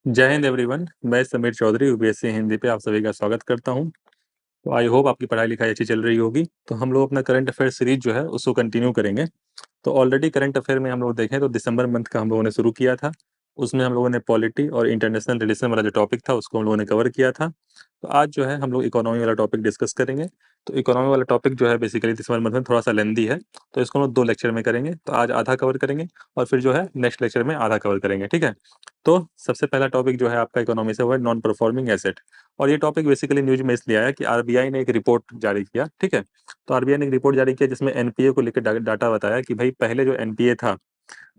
जय हिंद एवरीवन। मैं समीर चौधरी यूपीएससी हिंदी पे आप सभी का स्वागत करता हूं। तो आई होप आपकी पढ़ाई लिखाई अच्छी चल रही होगी। तो हम लोग अपना करंट अफेयर सीरीज जो है उसको कंटिन्यू करेंगे। तो ऑलरेडी करंट अफेयर में हम लोग देखें तो दिसंबर मंथ का हम लोगों ने शुरू किया था। उसमें हम लोगों ने पॉलिटी और इंटरनेशनल रिलेशन वाला जो टॉपिक था उसको हम लोगों ने कवर किया था। तो आज जो है हम लोग इकोनॉमी वाला टॉपिक डिस्कस करेंगे। तो इकोनॉमी वाला टॉपिक जो है बेसिकली दिसंबर मंथ में थोड़ा सा लेंदी है। तो इसको हम लोग 2 लेक्चर में करेंगे। तो आज आधा कवर करेंगे और फिर जो है नेक्स्ट लेक्चर में आधा कवर करेंगे, ठीक है। तो सबसे पहला टॉपिक जो है आपका इकोनॉमी से वो है नॉन परफॉर्मिंग एसेट। और ये टॉपिक बेसिकली न्यूज में इसलिए आया कि आरबीआई ने एक रिपोर्ट जारी किया, ठीक है। तो आरबीआई ने एक रिपोर्ट जारी किया जिसमें एनपीए को लेकर डाटा बताया कि भाई पहले जो एनपीए था,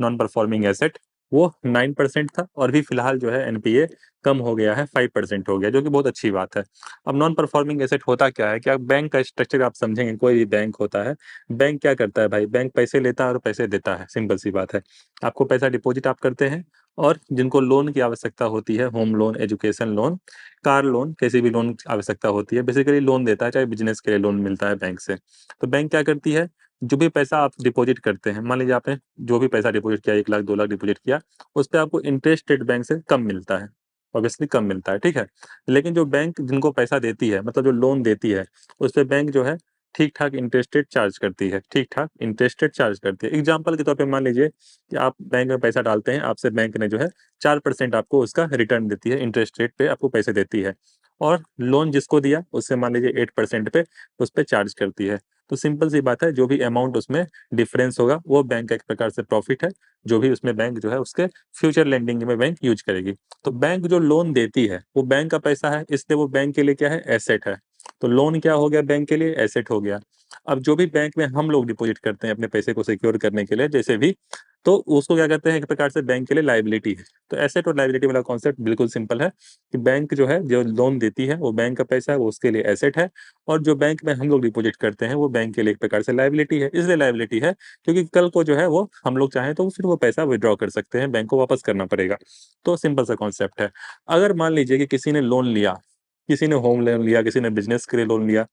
नॉन परफॉर्मिंग एसेट, वो 9% था और भी फिलहाल जो है एनपीए कम हो गया है, 5% हो गया, जो कि बहुत अच्छी बात है। अब नॉन परफॉर्मिंग एसेट होता क्या है कि आप बैंक का स्ट्रक्चर आप समझेंगे, कोई भी बैंक होता है, बैंक क्या करता है भाई, बैंक पैसे लेता है और पैसे देता है, सिंपल सी बात है। आपको पैसा डिपॉजिट आप करते हैं और जिनको लोन की आवश्यकता होती है, home loan, education loan, car loan, किसी भी लोन की आवश्यकता होती है, बेसिकली लोन देता है, चाहे बिजनेस के लिए लोन मिलता है बैंक से। तो बैंक क्या करती है, जो भी पैसा आप डिपॉजिट करते हैं, मान लीजिए आपने जो भी पैसा डिपॉजिट किया, 1 लाख 2 लाख डिपॉजिट किया, उस पर आपको इंटरेस्ट स्टेट बैंक से कम मिलता है, ऑब्वियसली कम मिलता है, ठीक है। लेकिन जो बैंक जिनको पैसा देती है, मतलब जो लोन देती है, उस पर बैंक जो है ठीक ठाक इंटरेस्ट रेट चार्ज करती है, ठीक ठाक इंटरेस्ट रेट चार्ज करती है। एग्जाम्पल के तौर पे मान लीजिए कि आप बैंक में पैसा डालते हैं, आपसे बैंक ने जो है 4% आपको उसका रिटर्न देती है, इंटरेस्ट रेट पे आपको पैसे देती है। और लोन जिसको दिया उससे मान लीजिए 8% पे उस पर चार्ज करती है। तो सिंपल सी बात है, जो भी अमाउंट उसमें डिफरेंस होगा वो बैंक का एक प्रकार से प्रॉफिट है, जो भी उसमें बैंक जो है उसके फ्यूचर लेंडिंग में बैंक यूज करेगी। तो बैंक जो लोन देती है वो बैंक का पैसा है, इसलिए वो बैंक के लिए क्या है, एसेट है। तो लोन क्या हो गया, बैंक के लिए एसेट हो गया। अब जो भी बैंक में हम लोग डिपॉजिट करते हैं अपने पैसे को सिक्योर करने के लिए, जैसे भी, तो उसको क्या कहते हैं, एक प्रकार से बैंक के लिए लाइबिलिटी है। तो एसेट और लाइबिलिटी वाला कॉन्सेप्ट बिल्कुल सिंपल है कि बैंक जो है, जो लोन देती है वो बैंक का पैसा है, वो उसके लिए एसेट है। और जो बैंक में हम लोग डिपॉजिट करते हैं वो बैंक के लिए एक प्रकार से लाइबिलिटी है। इसलिए लाइबिलिटी है क्योंकि कल को जो है वो हम लोग चाहें तो फिर वो पैसा विड्रॉ कर सकते हैं, बैंक को वापस करना पड़ेगा। तो सिंपल सा कॉन्सेप्ट है। अगर मान लीजिए कि किसी ने लोन लिया, किसी ने होम लोन लिया, किसी ने बिजनेस के लिए लोन लिया,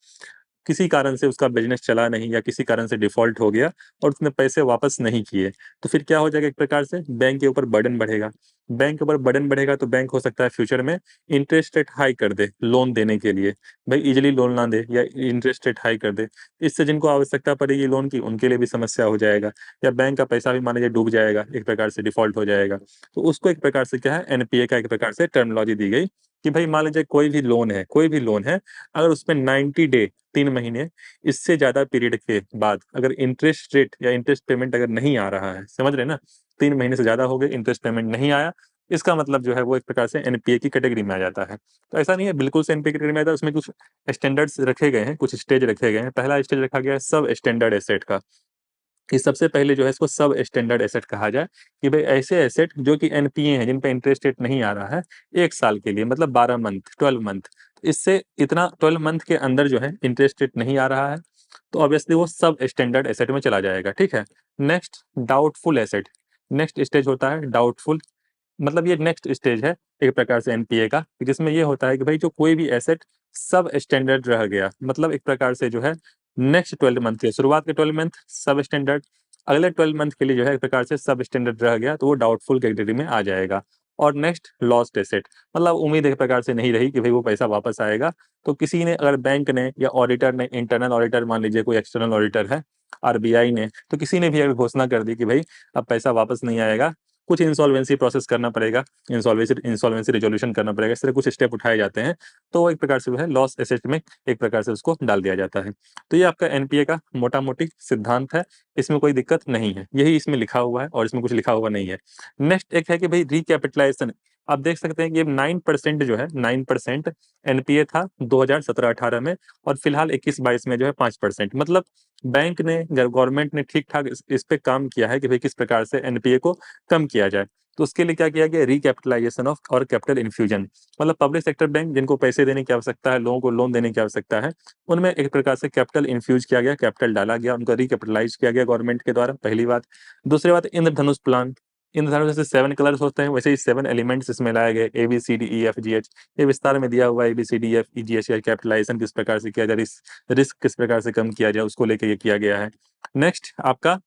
किसी कारण से उसका बिजनेस चला नहीं या किसी कारण से डिफॉल्ट हो गया और उसने पैसे वापस नहीं किए, तो फिर क्या हो जाएगा, एक प्रकार से बैंक के ऊपर बर्डन बढ़ेगा। बैंक के ऊपर बर्डन बढ़ेगा तो बैंक हो सकता है फ्यूचर में इंटरेस्ट रेट हाई कर दे लोन देने के लिए, भाई इजिली लोन ना दे या इंटरेस्ट रेट हाई कर दे। इससे जिनको आवश्यकता पड़ेगी लोन की उनके लिए भी समस्या हो जाएगा, या बैंक का पैसा भी मान लीजिए डूब जाएगा, एक प्रकार से डिफॉल्ट हो जाएगा। तो उसको एक प्रकार से क्या है, एनपीए का एक प्रकार से टर्मिनोलॉजी दी गई कि भाई मान लीजिए कोई भी लोन है, कोई भी लोन है, अगर उसमें 90 डे, 3 महीने, इससे ज्यादा पीरियड के बाद अगर इंटरेस्ट रेट या इंटरेस्ट पेमेंट अगर नहीं आ रहा है, समझ रहे हैं ना, 3 महीने से ज्यादा हो गए, इंटरेस्ट पेमेंट नहीं आया, इसका मतलब जो है वो एक प्रकार से एनपीए की कैटेगरी में आ जाता है। तो ऐसा नहीं है बिल्कुल से एनपीए की कैटेगरी में आता है, उसमें कुछ स्टैंडर्ड्स रखे गए हैं, कुछ स्टेज रखे गए हैं। पहला स्टेज रखा गया है सब स्टैंडर्ड एसेट का, कि सबसे पहले जो है इसको सब स्टैंडर्ड एसेट कहा जाए, कि भाई ऐसे एसेट जो कि एनपीए हैं, जिन पे इंटरेस्ट रेट नहीं आ रहा है 1 साल के लिए, मतलब 12 मंथ, 12 मंथ, इससे इतना 12 मंथ के अंदर जो है इंटरेस्ट रेट नहीं आ रहा है, तो ऑब्वियसली वो सब स्टैंडर्ड एसेट में चला जाएगा, ठीक है। Next, doubtful asset. Next stage होता है डाउटफुल, मतलब ये नेक्स्ट स्टेज है एक प्रकार से एनपीए का, जिसमें ये होता है कि भाई जो कोई भी एसेट सब स्टैंडर्ड रह गया, मतलब एक प्रकार से जो है नेक्स्ट 12 मंथ के शुरुआत के 12 मंथ सब स्टैंडर्ड, अगले 12 मंथ के लिए जो है एक प्रकार से सब स्टैंडर्ड रह गया, तो वो डाउटफुल कैटेगरी में आ जाएगा। और नेक्स्ट लॉस्ट एसेट, मतलब उम्मीद एक प्रकार से नहीं रही कि भाई वो पैसा वापस आएगा। तो किसी ने अगर बैंक ने या ऑडिटर ने, इंटरनल ऑडिटर मान लीजिए कोई एक्सटर्नल ऑडिटर है, आरबीआई ने, तो किसी ने भी अगर घोषणा कर दी कि भाई अब पैसा वापस नहीं आएगा, कुछ इंसॉल्वेंसी प्रोसेस करना पड़ेगा, इंसॉल्वेंसी रिजोल्यूशन करना पड़ेगा, इस तरह कुछ स्टेप उठाए जाते हैं, तो वो एक प्रकार से जो है लॉस एसेट में एक प्रकार से उसको डाल दिया जाता है। तो ये आपका एनपीए का मोटा मोटी सिद्धांत है, इसमें कोई दिक्कत नहीं है, यही इसमें लिखा हुआ है और इसमें कुछ लिखा हुआ नहीं है। नेक्स्ट एक है कि भाई रिकैपिटलाइजेशन। आप देख सकते हैं कि 9% जो है, 9% एनपीए था 2017-18 में, और फिलहाल 21-22 में जो है 5%। मतलब बैंक ने, गवर्नमेंट ने ठीक ठाक इस पे काम किया है कि भाई किस प्रकार से एनपीए को कम किया जाए। तो उसके लिए क्या किया गया, रिकैपिटलाइजेशन ऑफ और कैपिटल इन्फ्यूजन, मतलब पब्लिक सेक्टर बैंक जिनको पैसे देने की आवश्यकता है, लोगों को लोन देने की आवश्यकता है, उनमें एक प्रकार से कैपिटल इन्फ्यूज किया गया, कैपिटल डाला गया, उनको रिकैपिटलाइज किया गया गवर्नमेंट के द्वारा, पहली बात। दूसरी बात, इंद्रधनुष प्लान। इंद्रधनुष जैसे 7 कलर्स होते हैं, वैसे ही 7 एलिमेंट्स इसमें लाए गए, ABCDEFGH, ये विस्तार में दिया हुआ है, ABCDEFGH का कैपिटलाइजेशन किस प्रकार से किया जाए, रिस्क किस प्रकार से कम किया जाए, उसको लेके ये किया गया है। नेक्स्ट आपका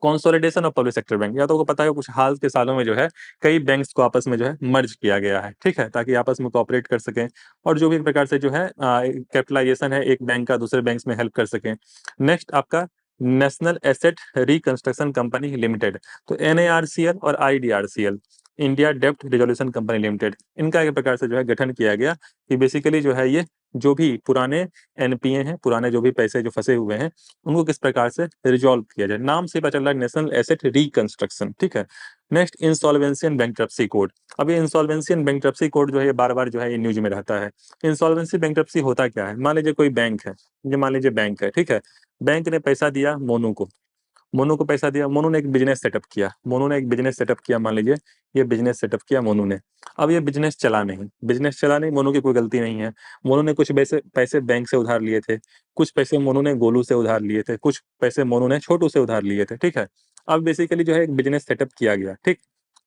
consolidation of public sector bank, या तो आपको पता है कुछ हाल के सालों में जो है कई बैंक्स को आपस में जो है मर्ज किया गया है, ठीक है, ताकि आपस में कोऑपरेट कर सकें और जो भी एक प्रकार से जो है कैपिटलाइजेशन है एक बैंक का दूसरे बैंक में हेल्प कर सकें। नेक्स्ट आपका national asset reconstruction company limited, तो NARCL और IDRCL, इंडिया डेब्ट रिजोल्यूशन कंपनी लिमिटेड, इनका एक प्रकार से जो है गठन किया गया कि बेसिकली जो है ये जो भी पुराने NPA हैं, पुराने जो भी पैसे जो फंसे हुए हैं उनको किस प्रकार से रिजॉल्व किया जाए। नाम से पता चल रहा है नेशनल एसेट रिकंस्ट्रक्शन, ठीक है। Next insolvency and bankruptcy code. अब ये इंसॉल्वेंसी एंड बैंकरप्सी कोड जो है ये बार-बार जो है ये न्यूज में रहता है। इंसॉल्वेंसी बैंकरप्सी होता क्या है, मान लीजिए कोई बैंक है, ये मान लीजिए बैंक है, ठीक है। बैंक ने पैसा दिया मोनू को पैसा दिया, मोनू ने एक बिजनेस सेटअप किया, मान लीजिए ये बिजनेस सेटअप किया मोनू ने। अब ये बिजनेस चला नहीं, मोनू की कोई गलती नहीं है। मोनू ने कुछ पैसे पैसे बैंक से उधार लिए थे, कुछ पैसे मोनू ने गोलू से उधार लिए थे, कुछ पैसे मोनू ने छोटू से उधार लिए थे, ठीक है। अब बेसिकली जो है एक बिजनेस सेटअप किया गया, ठीक।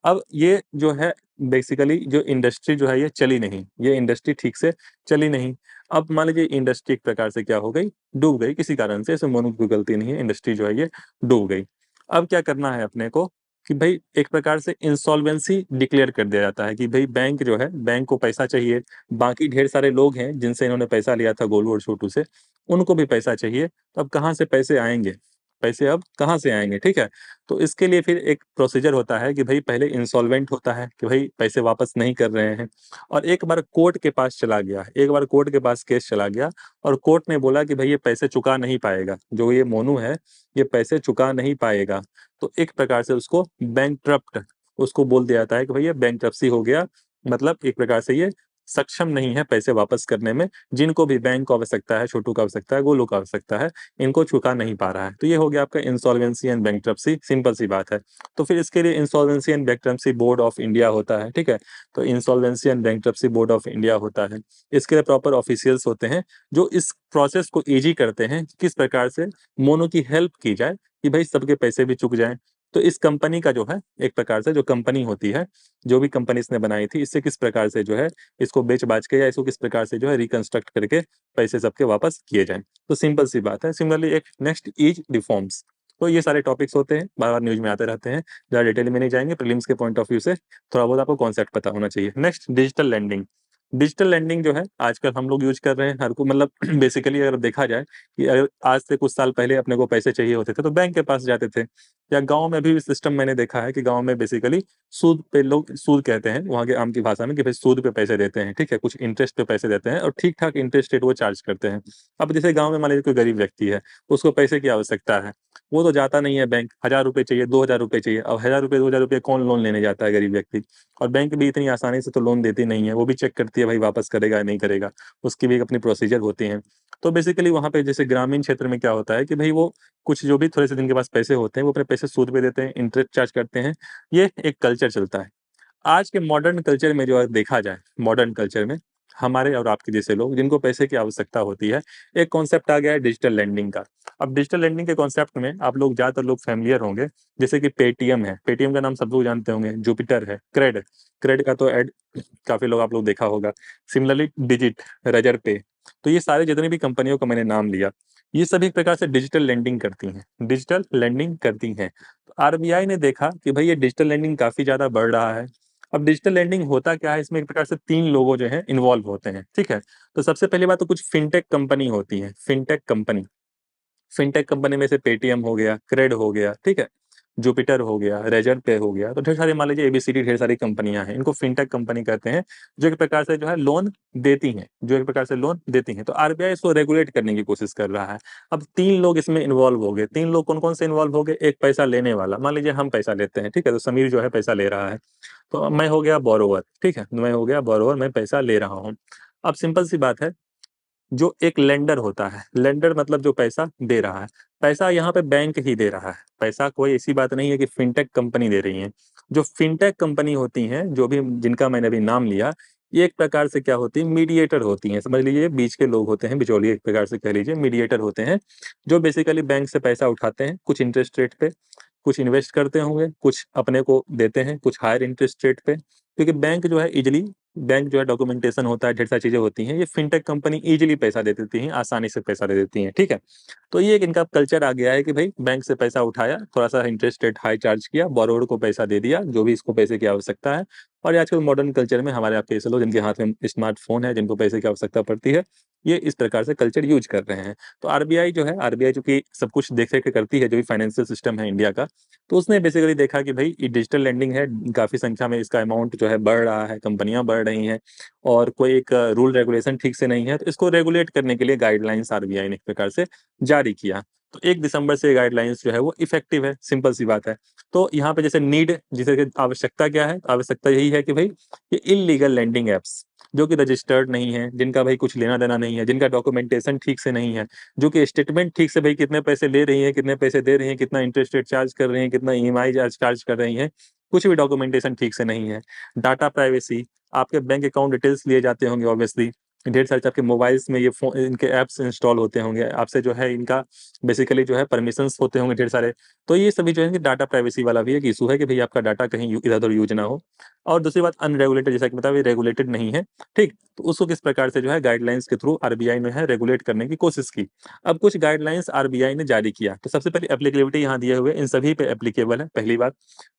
अब ये जो है बेसिकली जो इंडस्ट्री जो है ये चली नहीं, ये इंडस्ट्री ठीक से चली नहीं। अब मान लीजिए इंडस्ट्री एक प्रकार से क्या हो गई, डूब गई किसी कारण से, इसमें मोनू की कोई गलती नहीं है, इंडस्ट्री जो है ये डूब गई। अब क्या करना है अपने को कि भाई एक प्रकार से इंसॉल्वेंसी डिक्लेयर कर दिया जाता है कि भाई बैंक जो है, बैंक को पैसा चाहिए, बाकी ढेर सारे लोग हैं जिनसे इन्होंने पैसा लिया था गोलू और छोटू से, उनको भी पैसा चाहिए। तो अब कहाँ से पैसे आएंगे, पैसे अब कहाँ से आएंगे, ठीक है। तो इसके लिए फिर एक प्रोसीजर होता है कि भाई पहले इंसॉल्वेंट होता है कि भाई पैसे वापस नहीं कर रहे हैं, और एक बार कोर्ट के पास चला गया, एक बार कोर्ट के पास केस चला गया और कोर्ट ने बोला कि भाई ये पैसे चुका नहीं पाएगा, जो ये मोनू है ये पैसे चुका नहीं पाएगा, तो एक प्रकार से उसको बैंकक्रप्ट उसको बोल दिया जाता है कि भाई ये बैंकरप्सी हो गया, मतलब एक प्रकार से ये सक्षम नहीं है पैसे वापस करने में, जिनको भी बैंक को आवश्यकता है, छोटू को आवश्यकता है, गोलू को आवश्यकता है, इनको चुका नहीं पा रहा है। तो ये हो गया आपका इंसॉल्वेंसी एंड बैंकरप्सी, सिंपल सी बात है। तो फिर इसके लिए insolvency and bankruptcy board of India होता है, ठीक है। तो insolvency and bankruptcy board of India होता है। इसके लिए प्रॉपर ऑफिशियल्स होते हैं जो इस प्रोसेस को इजी करते हैं, किस प्रकार से मोनो की हेल्प की जाए कि भाई सबके पैसे भी चुक जाएं। तो इस कंपनी का जो है एक प्रकार से जो कंपनी होती है, जो भी कंपनी इसने बनाई थी, इससे किस प्रकार से जो है इसको बेच बाच के या इसको किस प्रकार से जो है रिकंस्ट्रक्ट करके पैसे सबके वापस किए जाएं। तो सिंपल सी बात है। सिमिलरली एक नेक्स्ट इज रिफॉर्म्स। तो ये सारे टॉपिक्स होते हैं, बार बार न्यूज में आते रहते हैं, ज़्यादा डिटेल में नहीं जाएंगे, प्रीलिम्स के पॉइंट ऑफ व्यू से थोड़ा बहुत आपको कॉन्सेप्ट पता होना चाहिए। Next digital lending. Digital lending जो है आजकल हम लोग यूज कर रहे हैं, हर को मतलब बेसिकली अगर देखा जाए कि अगर आज से कुछ साल पहले अपने को पैसे चाहिए होते थे तो बैंक के पास जाते थे, या गांव में भी सिस्टम मैंने देखा है कि गांव में बेसिकली सूद पे, लोग सूद कहते हैं वहाँ के आम की भाषा में, कि भाई सूद पे पैसे देते हैं, ठीक है, कुछ इंटरेस्ट पे पैसे देते हैं और ठीक ठाक इंटरेस्ट रेट वो चार्ज करते हैं। अब जैसे गांव में मान लीजिए कोई गरीब व्यक्ति है, उसको पैसे की आवश्यकता है, वो तो जाता नहीं है बैंक, 1,000 रुपये चाहिए, 2,000 रुपये चाहिए। अब 1,000 रुपये 2,000 रुपये कौन लोन लेने जाता है गरीब व्यक्ति, और बैंक भी इतनी आसानी से तो लोन देती नहीं है, वो भी चेक करती है भाई वापस करेगा या नहीं करेगा, उसकी भी एक अपनी प्रोसीजर होती है। तो बेसिकली वहाँ पे जैसे ग्रामीण क्षेत्र में क्या होता है कि भाई वो कुछ जो भी थोड़े से जिनके पास पैसे होते हैं वो अपने पैसे सूद पे देते हैं, इंटरेस्ट चार्ज करते हैं, ये एक कल्चर चलता है। आज के मॉडर्न कल्चर में जो है देखा जाए, मॉडर्न कल्चर में हमारे और आपके जैसे लोग जिनको पैसे की आवश्यकता होती है, एक कॉन्सेप्ट आ गया है डिजिटल लैंडिंग का। अब डिजिटल लैंडिंग के कॉन्सेप्ट में आप लोग ज़्यादातर लोग फैमिलियर होंगे, जैसे कि पेटीएम है, पेटीएम का नाम सब लोग जानते होंगे, जुपिटर है, क्रेड, क्रेड का तो ऐड काफ़ी लोग आप लोग देखा होगा। सिमिलरली डिजिट, रेजर पे, तो ये सारे जितनी भी कंपनियों का मैंने नाम लिया, ये सभी एक प्रकार से डिजिटल लैंडिंग करती हैं, डिजिटल लैंडिंग करती हैं। तो आरबीआई ने देखा कि भाई ये डिजिटल लैंडिंग काफ़ी ज़्यादा बढ़ रहा है। अब डिजिटल लैंडिंग होता क्या है, इसमें एक प्रकार से 3 लोगों जो हैं इन्वॉल्व होते हैं, ठीक है। तो सबसे पहली बात तो कुछ फिनटेक कंपनी होती है, फिनटेक कंपनी, फिनटेक कंपनी में से पेटीएम हो गया, क्रेड हो गया, ठीक है, जुपिटर हो गया, रेजर पे हो गया, तो ढेर सारे मान लीजिए एबीसीडी ढेर सारी कंपनियां हैं, इनको फिनटेक कंपनी कहते हैं, जो एक प्रकार से जो है लोन देती हैं, जो एक प्रकार से लोन देती हैं। तो आरबीआई इसको रेगुलेट करने की कोशिश कर रहा है। अब 3 लोग इसमें इन्वॉल्व हो गए, 3 लोग कौन कौन से इन्वॉल्व हो गए, एक पैसा लेने वाला, मान लीजिए हम पैसा लेते हैं, ठीक है, तो समीर जो है पैसा ले रहा है, तो मैं हो गया बोरोवर, ठीक है, मैं हो गया बोरोवर, मैं पैसा ले रहा हूँ। अब सिंपल सी बात है, जो एक लेंडर होता है, लेंडर मतलब जो पैसा दे रहा है, पैसा यहाँ पे बैंक ही दे रहा है, पैसा कोई ऐसी बात नहीं है कि फिनटेक कंपनी दे रही है। जो फिनटेक कंपनी होती हैं, जो भी जिनका मैंने अभी नाम लिया, ये एक प्रकार से क्या होती है, मीडिएटर होती हैं, समझ लीजिए बीच के लोग होते हैं, बिचौलिए एक प्रकार से कह लीजिए, मीडिएटर होते हैं, जो बेसिकली बैंक से पैसा उठाते हैं कुछ इंटरेस्ट रेट पे, कुछ इन्वेस्ट करते होंगे, कुछ अपने को देते हैं कुछ हायर इंटरेस्ट रेट पे, क्योंकि बैंक जो है इजिली बैंक जो है डॉक्यूमेंटेशन होता है, ढेर सारी चीजें होती हैं, ये फिनटेक कंपनी इजीली पैसा दे देती हैं, आसानी से पैसा दे देती हैं, ठीक है। तो ये एक इनका कल्चर आ गया है कि भाई बैंक से पैसा उठाया, थोड़ा सा इंटरेस्ट रेट हाई चार्ज किया, बोरोवर को पैसा दे दिया जो भी इसको पैसे की आवश्यकता है। और आजकल मॉडर्न कल्चर में हमारे आपके ऐसे लोग जिनके हाथ में स्मार्टफोन है, जिनको पैसे की आवश्यकता पड़ती है, ये इस प्रकार से कल्चर यूज कर रहे हैं। तो आरबीआई जो है, आरबीआई जो कि सब कुछ देख रेख करती है, जो भी फाइनेंशियल सिस्टम है इंडिया का, तो उसने बेसिकली देखा कि भाई ये डिजिटल लैंडिंग है, काफी संख्या में इसका अमाउंट जो है बढ़ रहा है, कंपनियां बढ़ रही हैं, और कोई एक रूल रेगुलेशन ठीक से नहीं है, तो इसको रेगुलेट करने के लिए गाइडलाइंस आरबीआई ने एक प्रकार से जारी किया। तो 1 दिसंबर से गाइडलाइंस जो है वो इफेक्टिव है, सिंपल सी बात है। तो यहाँ पे जैसे नीड, जिसे कि आवश्यकता क्या है, आवश्यकता यही है कि भाई ये इलीगल लैंडिंग एप्स जो कि रजिस्टर्ड नहीं है, जिनका भाई कुछ लेना देना नहीं है, जिनका डॉक्यूमेंटेशन ठीक से नहीं है, जो कि स्टेटमेंट ठीक से भाई कितने पैसे ले रही है, कितने पैसे दे रही है, कितना इंटरेस्ट रेट चार्ज कर रही है, कितना ईएमआई चार्ज कर रही है, कुछ भी डॉक्यूमेंटेशन ठीक से नहीं है। डाटा प्राइवेसी, आपके बैंक अकाउंट डिटेल्स लिए जाते होंगे ऑब्वियसली, ढेर सारे आपके मोबाइल्स में ये फोन, इनके ऐप्स इंस्टॉल होते होंगे, आपसे जो है इनका बेसिकली जो है परमिशंस होते होंगे ढेर सारे। तो ये सभी जो है डाटा प्राइवेसी वाला भी एक इशू है कि भाई आपका डाटा कहीं इधर उधर यूज ना हो। और दूसरी बात अनरेगुलेटेड, जैसा कि बताया रेगुलेटेड नहीं है, ठीक। तो उसको किस प्रकार से जो है गाइडलाइंस के थ्रू आरबीआई ने है रेगुलेट करने की कोशिश की। अब कुछ गाइडलाइंस आरबीआई ने जारी किया, तो सबसे पहले एप्लीकेबिलिटी यहाँ दिए हुए इन सभी पे एप्लीकेबल है, पहली बात।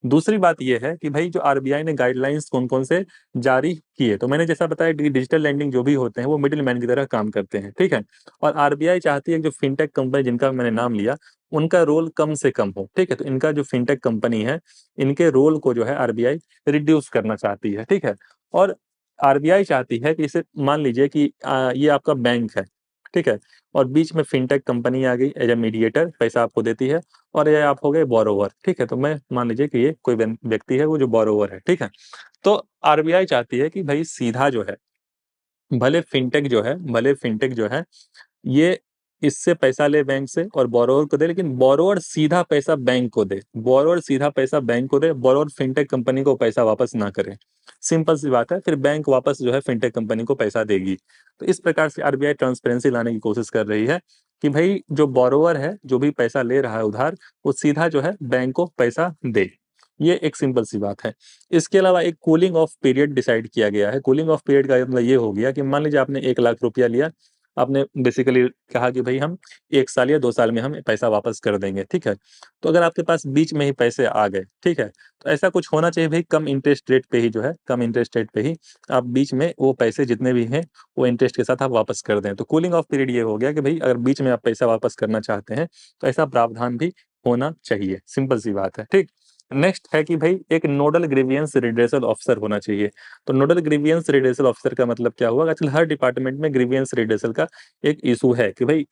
दूसरी बात यह है कि भाई जो आरबीआई ने गाइडलाइंस कौन कौन से जारी किए, तो मैंने जैसा बताया डिजिटल लैंडिंग जो भी होते हैं वो मिडिल मैन की तरह काम करते हैं, ठीक है। और आरबीआई चाहती है कि जो फिनटेक कंपनी जिनका मैंने नाम लिया उनका रोल कम से कम हो, ठीक है। तो इनका जो फिनटेक कंपनी है, इनके रोल को जो है आरबीआई रिड्यूस करना चाहती है, ठीक है। और आरबीआई चाहती है कि इसे मान लीजिए कि ये आपका बैंक है, ठीक है, और बीच में फिनटेक कंपनी आ गई एज ए मीडिएटर, पैसा आपको देती है, और ये आप हो गए बोरोवर, ठीक है। तो मैं मान लीजिए कि ये कोई व्यक्ति है वो जो बोरोवर है, ठीक है। तो आरबीआई चाहती है कि भाई सीधा जो है, भले फिनटेक जो है ये इससे पैसा ले बैंक से और बोरोवर को दे, लेकिन बोरोवर सीधा पैसा बैंक को दे, बोरोवर फिनटेक कंपनी को पैसा वापस ना करे। सिंपल सी बात है, फिर बैंक वापस जो है फिनटेक कंपनी को पैसा देगी। तो इस प्रकार से आरबीआई ट्रांसपेरेंसी लाने की कोशिश कर रही है कि भाई जो बोरोवर है, जो भी पैसा ले रहा है उधार, वो सीधा जो है बैंक को पैसा दे। ये एक सिंपल सी बात है। इसके अलावा एक कूलिंग ऑफ पीरियड डिसाइड किया गया है। कूलिंग ऑफ पीरियड का मतलब ये हो गया कि मान लीजिए आपने 1 लाख रुपया लिया, आपने बेसिकली कहा कि भाई हम 1 साल या 2 साल में हम पैसा वापस कर देंगे, ठीक है। तो अगर आपके पास बीच में ही पैसे आ गए, ठीक है, तो ऐसा कुछ होना चाहिए भाई, कम इंटरेस्ट रेट पे ही जो है, कम इंटरेस्ट रेट पे ही आप बीच में वो पैसे जितने भी हैं वो इंटरेस्ट के साथ आप वापस कर दें। तो कूलिंग ऑफ पीरियड ये हो गया कि भाई अगर बीच में आप पैसा वापस करना चाहते हैं तो ऐसा प्रावधान भी होना चाहिए, सिंपल सी बात है, ठीक। नेक्स्ट है कि भाई एक नोडल ग्रीवियंस रिड्रेसल ऑफिसर होना चाहिए। तो नोडल ग्रीवियंस रिड्रेसल ऑफिसर का मतलब क्या हुआ, आजकल हर डिपार्टमेंट में ग्रीवियंस रिड्रेसल का एक इशू है कि भाई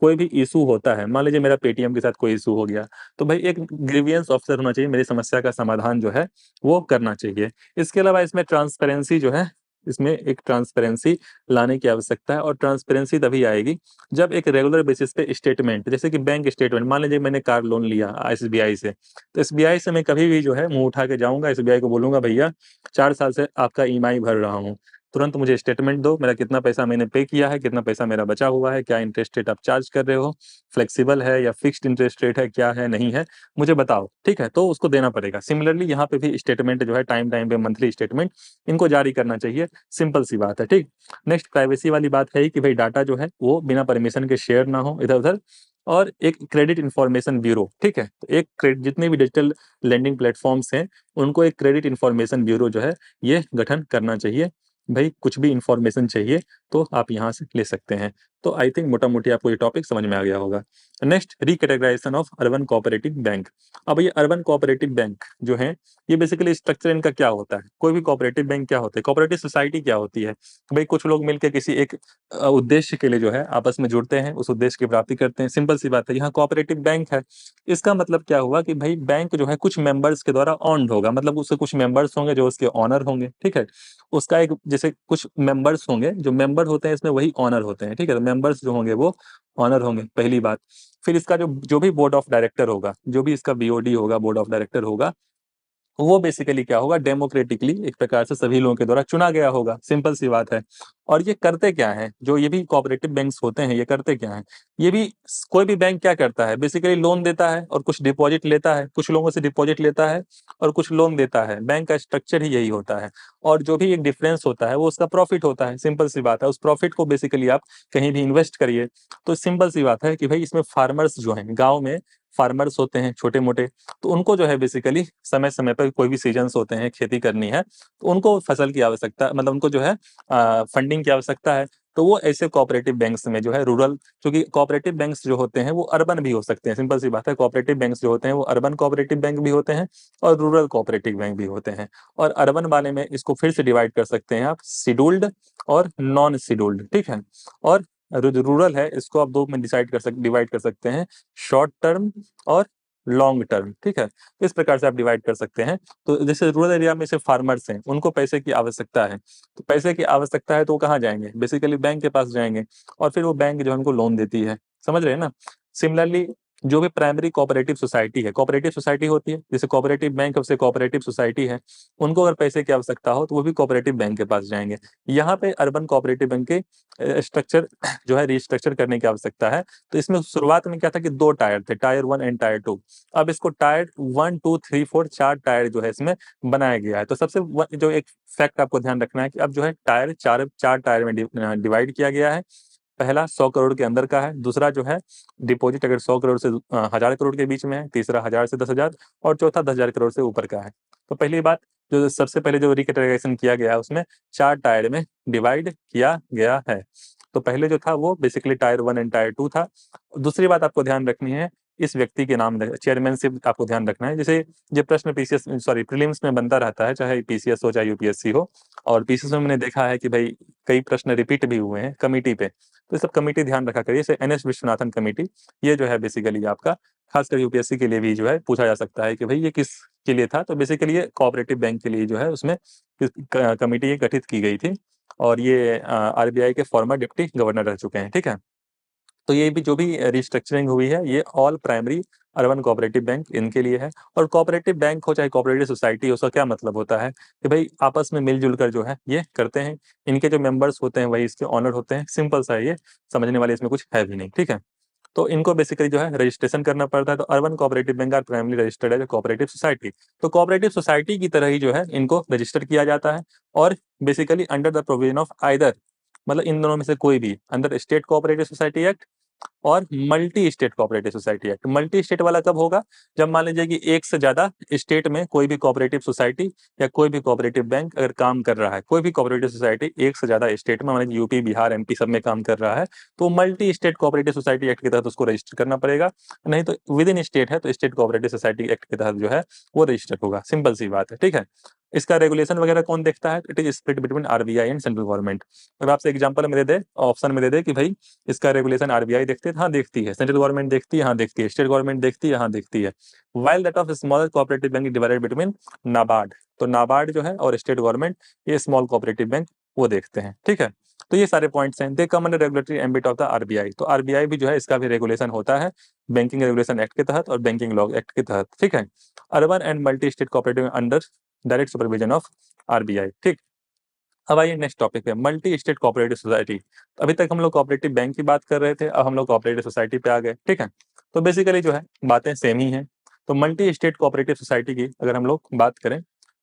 कोई भी इशू होता है, मान लीजिए मेरा पेटीएम के साथ कोई इशू हो गया, तो भाई एक ग्रीवियंस ऑफिसर होना चाहिए, मेरी समस्या का समाधान जो है वो करना चाहिए। इसके अलावा इसमें ट्रांसपेरेंसी जो है, इसमें एक ट्रांसपेरेंसी लाने की आवश्यकता है, और ट्रांसपेरेंसी तभी आएगी जब एक रेगुलर बेसिस पे स्टेटमेंट, जैसे कि बैंक स्टेटमेंट, मान लीजिए मैंने कार लोन लिया एसबीआई से, तो एसबीआई से मैं कभी भी जो है मुंह उठा के जाऊंगा, एसबीआई को बोलूंगा भैया 4 साल से आपका ईएमआई भर रहा हूँ, तुरंत मुझे स्टेटमेंट दो, मेरा कितना पैसा मैंने पे किया है, कितना पैसा मेरा बचा हुआ है, क्या इंटरेस्ट रेट आप चार्ज कर रहे हो, फ्लेक्सिबल है या फिक्स्ड इंटरेस्ट रेट है, क्या है नहीं है, मुझे बताओ, ठीक है। तो उसको देना पड़ेगा। सिमिलरली यहाँ पे भी स्टेटमेंट जो है टाइम टाइम पे मंथली स्टेटमेंट इनको जारी करना चाहिए, सिंपल सी बात है, ठीक। नेक्स्ट प्राइवेसी वाली बात है कि भाई डाटा जो है वो बिना परमिशन के शेयर ना हो इधर उधर। और एक क्रेडिट इंफॉर्मेशन ब्यूरो, ठीक है, तो एक क्रेडिट, जितने भी डिजिटल लेंडिंग प्लेटफॉर्म्स हैं उनको एक क्रेडिट इंफॉर्मेशन ब्यूरो जो है ये गठन करना चाहिए। भाई कुछ भी इंफॉर्मेशन चाहिए तो आप यहाँ से ले सकते हैं। तो आई थिंक मोटा मोटी आपको ये टॉपिक समझ में आ गया होगा। Next, recategorisation of urban cooperative bank. अब ये अर्बन कोऑपरेटिव बैंक जो है, ये बेसिकली स्ट्रक्चर इनका क्या होता है, कोई भी कोऑपरेटिव बैंक क्या होता है, कोऑपरेटिव सोसाइटी क्या होती है, भाई कुछ लोग मिलकर किसी एक उद्देश्य के लिए जो है आपस में जुड़ते हैं, उस उद्देश्य की प्राप्ति करते हैं, सिंपल सी बात है। यहाँ कोऑपरेटिव बैंक है, इसका मतलब क्या हुआ कि भाई बैंक जो है कुछ मेंबर्स के द्वारा ऑन्ड होगा, मतलब उसके कुछ मेंबर्स होंगे जो उसके ऑनर होंगे, ठीक है। उसका एक जैसे कुछ मेंबर्स होंगे, जो मेंबर होते हैं इसमें वही ऑनर होते हैं, ठीक है। तो मेंबर्स जो होंगे वो ऑनर होंगे, पहली बात। फिर इसका जो जो भी बोर्ड ऑफ डायरेक्टर होगा, जो भी इसका बीओडी होगा, बोर्ड ऑफ डायरेक्टर होगा, वो बेसिकली क्या होगा, डेमोक्रेटिकली एक प्रकार से सभी लोगों के द्वारा चुना गया होगा, सिंपल सी बात है। और ये करते क्या है, जो ये भी कोऑपरेटिव बैंक्स होते हैं, ये करते क्या है, ये भी कोई भी बैंक क्या करता है, बेसिकली लोन देता है और कुछ डिपॉजिट लेता है, कुछ लोगों से डिपॉजिट लेता है और कुछ लोन देता है। बैंक का स्ट्रक्चर ही यही होता है। और जो भी एक डिफरेंस होता है वो उसका प्रॉफिट होता है, सिंपल सी बात है। उस प्रॉफिट को बेसिकली आप कहीं भी इन्वेस्ट करिए। तो सिंपल सी बात है कि भाई इसमें फार्मर्स जो हैं, गाँव में फार्मर्स होते हैं छोटे मोटे, तो उनको जो है बेसिकली समय समय पर कोई भी सीजन्स होते हैं, खेती करनी है, तो उनको फसल की आवश्यकता, मतलब उनको जो है फंडिंग की आवश्यकता है। तो वो ऐसे कोऑपरेटिव बैंक्स में जो है रूरल, क्योंकि कोऑपरेटिव बैंक्स जो होते हैं वो अर्बन भी हो सकते हैं, सिंपल सी बात है। कोऑपरेटिव बैंक्स जो होते हैं वो अर्बन कोऑपरेटिव बैंक भी होते हैं और रूरल कोऑपरेटिव बैंक भी होते हैं। और अर्बन वाले में इसको फिर से डिवाइड कर सकते हैं आप, शेड्यूल्ड और नॉन शेड्यूल्ड, ठीक है। और रूरल है, इसको आप दो में डिवाइड कर सकते हैं, शॉर्ट टर्म और लॉन्ग टर्म, ठीक है। इस प्रकार से आप डिवाइड कर सकते हैं। तो जैसे रूरल एरिया में से फार्मर्स हैं, उनको पैसे की आवश्यकता है, तो पैसे की आवश्यकता है तो वो कहाँ जाएंगे, बेसिकली बैंक के पास जाएंगे। और फिर वो बैंक जो है उनको लोन देती है, समझ रहे हैं ना। सिमिलरली जो भी प्राइमरी कोऑपरेटिव सोसाइटी है, कोऑपरेटिव सोसाइटी होती है, जैसे कोऑपरेटिव बैंक से कोऑपरेटिव सोसाइटी है, उनको अगर पैसे की आवश्यकता हो तो वो भी कोऑपरेटिव बैंक के पास जाएंगे। यहाँ पे अर्बन कोऑपरेटिव बैंक के स्ट्रक्चर जो है रिस्ट्रक्चर करने की आवश्यकता है। तो इसमें शुरुआत में क्या था कि दो टायर थे, टायर 1 एंड टायर 2। अब इसको टायर 1 2 3 4 4 टायर जो है इसमें बनाया गया है। तो सबसे जो एक फैक्ट आपको ध्यान रखना है कि अब जो है टायर चार चार टायर में डिवाइड किया गया है। पहला 100 करोड़ के अंदर का है, दूसरा जो है डिपॉजिट अगर 100 करोड़ से 1000 करोड़ के बीच में है, तीसरा 1000 से 10,000 और चौथा 10,000 करोड़ से ऊपर का है। तो पहली बात, जो सबसे पहले जो रिकैटेगराइजेशन किया गया है उसमें 4 टायर में डिवाइड किया गया है। तो पहले जो था वो बेसिकली टायर 1 एंड टायर 2 था। दूसरी बात आपको ध्यान रखनी है, इस व्यक्ति के नाम चेयरमैनशिप आपको ध्यान रखना है। जैसे ये प्रश्न पीसीएस सॉरी प्रीलिम्स में बनता रहता है, चाहे पीसीएस हो चाहे यूपीएससी हो। और पीसीएस में मैंने देखा है कि भाई कई प्रश्न रिपीट भी हुए हैं कमिटी पे, तो सब कमिटी ध्यान रखा करिए। जैसे एनएस विश्वनाथन कमेटी, ये जो है बेसिकली आपका खासकर यूपीएससी के लिए भी जो है पूछा जा सकता है कि भाई ये किस के लिए था। तो बेसिकली ये कोऑपरेटिव बैंक के लिए जो है उसमें कमेटी गठित की गई थी। और ये आरबीआई के फॉर्मर डिप्टी गवर्नर रह चुके हैं, ठीक है। तो ये भी जो भी रिस्ट्रक्चरिंग हुई है ये all primary urban cooperative bank इनके लिए है। और कोऑपरेटिव बैंक हो चाहे कोऑपरेटिव सोसाइटी हो, उसका क्या मतलब होता है कि भाई आपस में मिलजुल कर जो है ये करते हैं। इनके जो मेंबर्स होते हैं वही इसके ऑनर होते हैं, सिंपल सा है ये, समझने वाले इसमें कुछ है भी नहीं, ठीक है। तो इनको बेसिकली जो है रजिस्ट्रेशन करना पड़ता है। तो urban cooperative bank are primary registered as a cooperative society. तो कोऑपरेटिव सोसाइटी की तरह ही जो है इनको रजिस्टर किया जाता है। और basically under the provision of either, मतलब इन दोनों में से कोई भी, under state cooperative society act और multi state cooperative society act. Multi state वाला कब होगा, जब मान लीजिए कि एक से ज्यादा स्टेट में कोई भी कोऑपरेटिव सोसाइटी या कोई भी कोऑपरेटिव बैंक अगर काम कर रहा है। कोई भी कोऑपरेटिव सोसाइटी एक से ज्यादा स्टेट में, मान लीजिए यूपी बिहार एमपी सब में काम कर रहा है, तो multi state cooperative society act के तहत उसको रजिस्टर करना पड़ेगा। नहीं तो विद इन स्टेट है तो स्टेट कोऑपरेटिव सोसाइटी एक्ट के तहत जो है वो रजिस्टर होगा, सिंपल सी बात है, ठीक है। इसका रेगुलेशन वगैरह कौन देखता है, it is split between RBI and central government. अगर आपसे एग्जांपल में दे दे, ऑप्शन में दे दे कि भाई इसका रेगुलेशन आरबीआई देखती है, हाँ देखती है। सेंट्रल गवर्नमेंट देखती है, हाँ देखती है। स्टेट गवर्नमेंट देखती है, हाँ देखती है। While that of small cooperative bank divided between NABARD. तो नाबार्ड जो है और स्टेट गवर्नमेंट, ये स्मॉल कोऑपरेटिव बैंक वो देखते हैं, ठीक है। तो ये सारे पॉइंट्स हैं, they come under regulatory ambit of the RBI. तो आरबीआई भी जो है इसका भी रेगुलेशन होता है बैंकिंग रेगुलेशन एक्ट के तहत और बैंकिंग लॉ एक्ट के तहत, ठीक है। Urban and multi state cooperative under direct supervision of RBI, ठीक। अब आइए नेक्स्ट टॉपिक पे, मल्टी स्टेट कोऑपरेटिव सोसाइटी। अभी तक हम लोग कोऑपरेटिव बैंक की बात कर रहे थे, अब हम लोग कोऑपरेटिव सोसाइटी पे आ गए, ठीक है। तो बेसिकली जो है बातें सेम ही हैं। तो मल्टी स्टेट कोऑपरेटिव सोसाइटी की अगर हम लोग बात करें,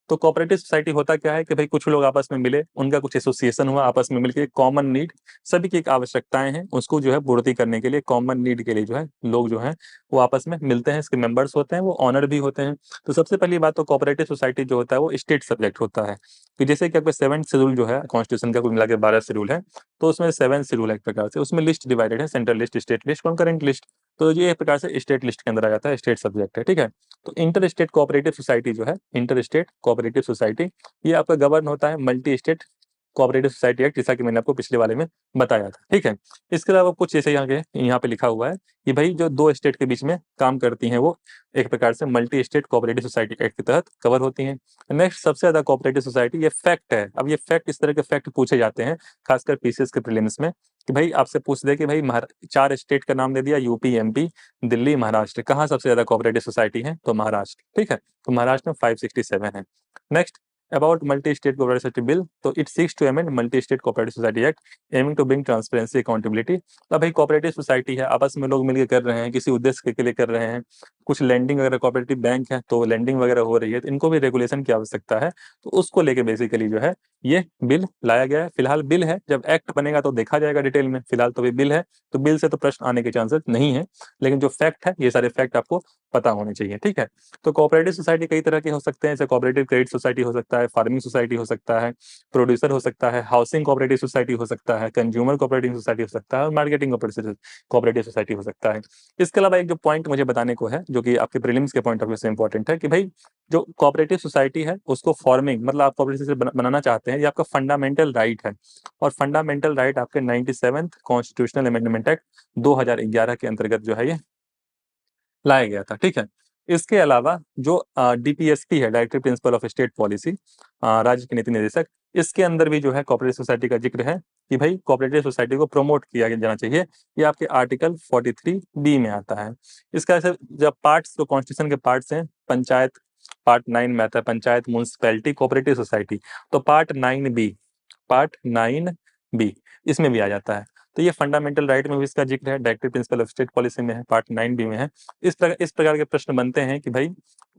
तो कोऑपरेटिव सोसाइटी होता क्या है कि भाई कुछ लोग आपस में मिले, उनका कुछ एसोसिएशन हुआ, आपस में मिलकर कॉमन नीड, सभी की एक आवश्यकताएं हैं, उसको जो है पूर्ति करने के लिए, कॉमन नीड के लिए जो है लोग जो है वो आपस में मिलते हैं, इसके मेंबर्स होते हैं, वो ऑनर भी होते हैं। तो सबसे पहली बात तो कोऑपरेटिव सोसाइटी जो होता है वो स्टेट सब्जेक्ट होता है। कि जैसे कि आपका 7th शेड्यूल जो है कॉन्स्टिट्यूशन का कुल मिला के 12 शेड्यूल है, तो उसमें 7th शेड्यूल है एक प्रकार से, उसमें लिस्ट डिवाइडेड है, central list, state list, concurrent list. तो ये एक प्रकार से स्टेट लिस्ट के अंदर आ जाता है, स्टेट सब्जेक्ट है, ठीक है। तो इंटर स्टेट कोऑपरेटिव सोसाइटी जो है, इंटर स्टेट कोऑपरेटिव सोसाइटी, ये आपका गवर्न होता है multi state cooperative society act, जैसा कि मैंने आपको पिछले वाले में बताया था। ठीक है, इसके अलावा कुछ जैसे यहाँ पे लिखा हुआ है कि भाई जो दो स्टेट के बीच में काम करती हैं वो एक प्रकार से multi state cooperative society act के तहत कवर होती हैं। नेक्स्ट सबसे ज्यादा कोऑपरेटिव सोसाइटी, ये फैक्ट है। अब ये फैक्ट, इस तरह के फैक्ट पूछे जाते हैं खासकर पीसीएस के प्रीलिम्स में, कि भाई आपसे पूछ दे कि भाई 4 स्टेट का नाम दे दिया, यूपी, एमपी, दिल्ली, महाराष्ट्र, कहाँ सबसे ज्यादा कोऑपरेटिव सोसाइटी है, तो महाराष्ट्र। ठीक है, तो महाराष्ट्र में 567 है। Next about multi state cooperative society bill, तो it seeks to amend multi state cooperative society act aiming to bring transparency accountability. अब भाई कोऑपरेटिव सोसाइटी है, आपस में लोग मिलकर कर रहे हैं, किसी उद्देश्य के लिए कर रहे हैं, कुछ लैंडिंग वगैरह, कोऑपरेटिव बैंक है तो लैंडिंग वगैरह हो रही है, तो इनको भी रेगुलेशन की आवश्यकता है, तो उसको लेके बेसिकली जो है ये बिल लाया गया है। फिलहाल बिल है, जब एक्ट बनेगा तो देखा जाएगा डिटेल में, फिलहाल तो भी बिल है, तो बिल से तो प्रश्न आने के चांसेस नहीं है, लेकिन जो फैक्ट है ये सारे फैक्ट आपको पता होने चाहिए। ठीक है, तो कोऑपरेटिव सोसाइटी कई तरह के हो सकते हैं, जैसे कोऑपरेटिव क्रेडिट सोसाइटी हो सकता है, फार्मिंग सोसाइटी हो सकता है, प्रोड्यूसर हो सकता है, हाउसिंग कोऑपरेटिव सोसाइटी हो सकता है, कंज्यूमर कोऑपरेटिव सोसाइटी हो सकता है, और मार्केटिंग कोऑपरेटिव सोसाइटी हो सकता है। इसके अलावा एक जो पॉइंट मुझे बताने को है, जो कि आपके प्रीलिम्स के पॉइंट ऑफ व्यू से इंपॉर्टेंट है, कि भाई जो कोऑपरेटिव सोसाइटी है उसको फॉर्मिंग, मतलब आप कोऑपरेटिव सोसाइटी बनाना चाहते हैं, ये आपका फंडामेंटल राइट है, और फंडामेंटल राइट आपके 97th कॉन्स्टिट्यूशनल अमेंडमेंट एक्ट 2011 के अंतर्गत जो है ये लाया गया था। ठीक है, इसके अलावा जो डीपीएसपी है, directive principle of state policy, राज्य के नीति निर्देशक, इसके अंदर भी जो है कोऑपरेटिव सोसाइटी का जिक्र है कि भाई कोऑपरेटिव सोसाइटी को प्रमोट किया जाना चाहिए। ये आपके आर्टिकल 43B में आता है। इसका ऐसे जब पार्ट्स, जो कॉन्स्टिट्यूशन के पार्ट्स हैं, पंचायत पार्ट 9 में आता है, पंचायत, म्युनिसिपैलिटी, कोऑपरेटिव सोसाइटी, तो पार्ट 9B इसमें भी आ जाता है। तो ये फंडामेंटल राइट में भी इसका जिक्र है, directive principle of state policy में है, पार्ट 9B में है। इस प्रकार के प्रश्न बनते हैं कि भाई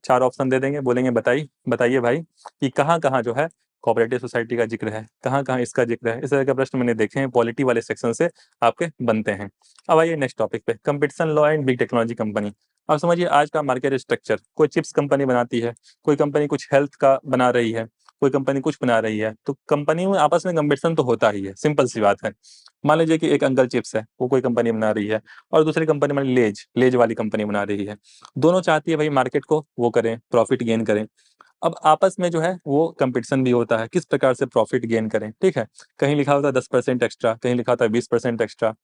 4 ऑप्शन दे देंगे, बोलेंगे बताइए भाई कि कहाँ कहाँ जो है कोऑपरेटिव सोसाइटी का जिक्र है, कहाँ कहाँ इसका जिक्र है। इस तरह के प्रश्न मैंने देखे हैं, पॉलिटी वाले सेक्शन से आपके बनते हैं। अब आइए नेक्स्ट टॉपिक पे, competition law and big technology company. अब समझिए आज का मार्केट स्ट्रक्चर, कोई चिप्स कंपनी बनाती है, कोई कंपनी कुछ हेल्थ का बना रही है, कोई कंपनी कुछ बना रही है, तो कंपनी में आपस में कंपटीशन तो होता ही है, सिंपल सी बात है। मान लीजिए कि एक अंकल चिप्स है, वो कोई कंपनी बना रही है, और दूसरी कंपनी मान लेज वाली कंपनी बना रही है। दोनों चाहती है भाई मार्केट को वो करें, प्रॉफिट गेन करें। अब आपस में जो है वो कंपटीशन भी होता है, किस प्रकार से प्रॉफिट गेन करें। ठीक है, कहीं लिखा होता है 10% एक्स्ट्रा, कहीं लिखा होता है 20% एक्स्ट्रा,